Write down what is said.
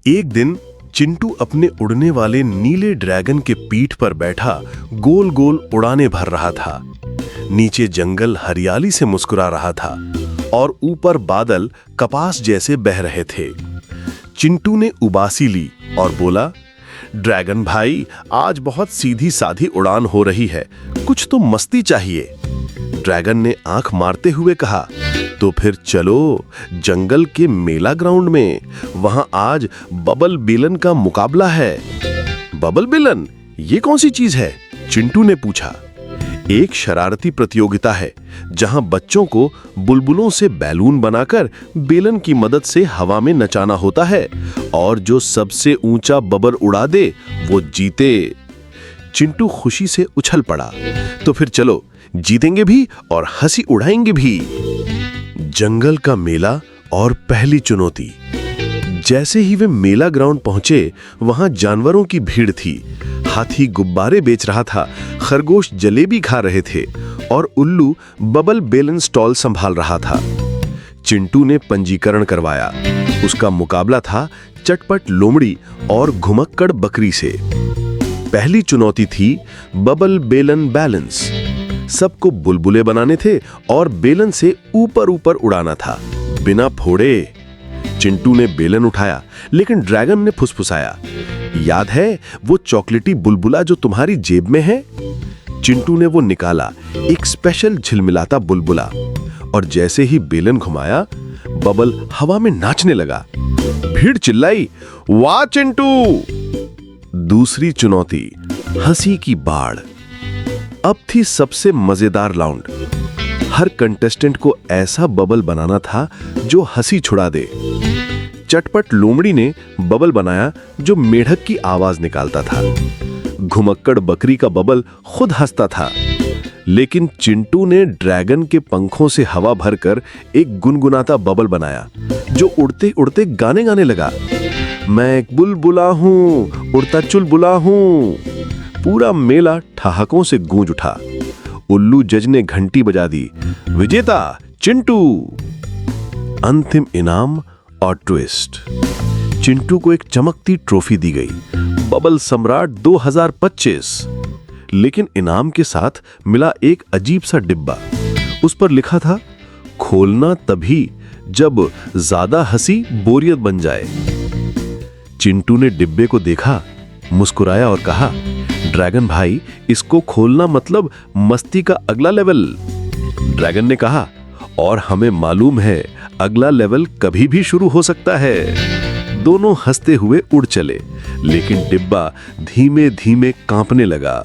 एक दिन चिंटू अपने उड़ने वाले नीले ड्रैगन के पीठ पर बैठा गोल गोल उड़ाने भर रहा था। नीचे जंगल हरियाली से मुस्कुरा रहा था और ऊपर बादल कपास जैसे बह रहे थे। चिंटू ने उबासी ली और बोला, ड्रैगन भाई, आज बहुत सीधी साधी उड़ान हो रही है, कुछ तो मस्ती चाहिए। ड्रैगन ने आंख मारते हुए कहा, तो फिर चलो जंगल के मेला ग्राउंड में, वहां आज बबल बेलन का मुकाबला है। बबल बेलन, ये कौन सी चीज है? चिंटू ने पूछा। एक शरारती प्रतियोगिता है जहां बच्चों को बुलबुलों से बैलून बनाकर बेलन की मदद से हवा में नचाना होता है और जो सबसे ऊंचा बबल उड़ा दे वो जीते। चिंटू खुशी से उछल पड़ा। तो फिर चलो, जीतेंगे भी और हंसी उड़ाएंगे भी। जंगल का मेला और पहली चुनौती। जैसे ही वे मेला ग्राउंड पहुंचे, वहां जानवरों की भीड़ थी। हाथी गुब्बारे बेच रहा था, खरगोश जलेबी खा रहे थे और उल्लू बबल बेलन स्टॉल संभाल रहा था। चिंटू ने पंजीकरण करवाया। उसका मुकाबला था चटपट लोमड़ी और घुमक्कड़ बकरी से। पहली चुनौती थी बबल बेलन बैलेंस। सबको बुलबुले बनाने थे और बेलन से ऊपर ऊपर उड़ाना था, बिना फोड़े। चिंटू ने बेलन उठाया, लेकिन ड्रैगन ने फुसफुसाया, याद है वो चॉकलेटी बुलबुला जो तुम्हारी जेब में है? चिंटू ने वो निकाला, एक स्पेशल झिलमिलाता बुलबुला, और जैसे ही बेलन घुमाया, बबल हवा में नाचने लगा। भीड़ चिल्लाई, वाह चिंटू! दूसरी चुनौती, हंसी की बाढ़। अब थी सबसे मजेदार राउंड। हर कंटेस्टेंट को ऐसा बबल बनाना था जो हंसी छुड़ा दे। चटपट लोमड़ी ने बबल बनाया जो मेढक की आवाज निकालता था। घुमक्कड़ बकरी का बबल खुद हंसता था। लेकिन चिंटू ने ड्रैगन के पंखों से हवा भरकर एक गुनगुनाता बबल बनाया जो उड़ते उड़ते गाने गाने लगा। मैं एक बुलबुला हूं, उड़ता चुलबुला हूं। पूरा मेला ठहाकों से गूंज उठा। उल्लू जज ने घंटी बजा दी, विजेता चिंटू। अंतिम इनाम और ट्विस्ट। चिंटू को एक चमकती ट्रॉफी दी गई, बबल सम्राट 2025। लेकिन इनाम के साथ मिला एक अजीब सा डिब्बा। उस पर लिखा था, खोलना तभी जब ज्यादा हंसी बोरियत बन जाए। चिंटू ने डिब्बे को देखा, मुस्कुराया और कहा, ड्रैगन भाई, इसको खोलना मतलब मस्ती का अगला लेवल। ड्रैगन ने कहा, और हमें मालूम है अगला लेवल कभी भी शुरू हो सकता है। दोनों हंसते हुए उड़ चले, लेकिन डिब्बा धीमे धीमे कांपने लगा।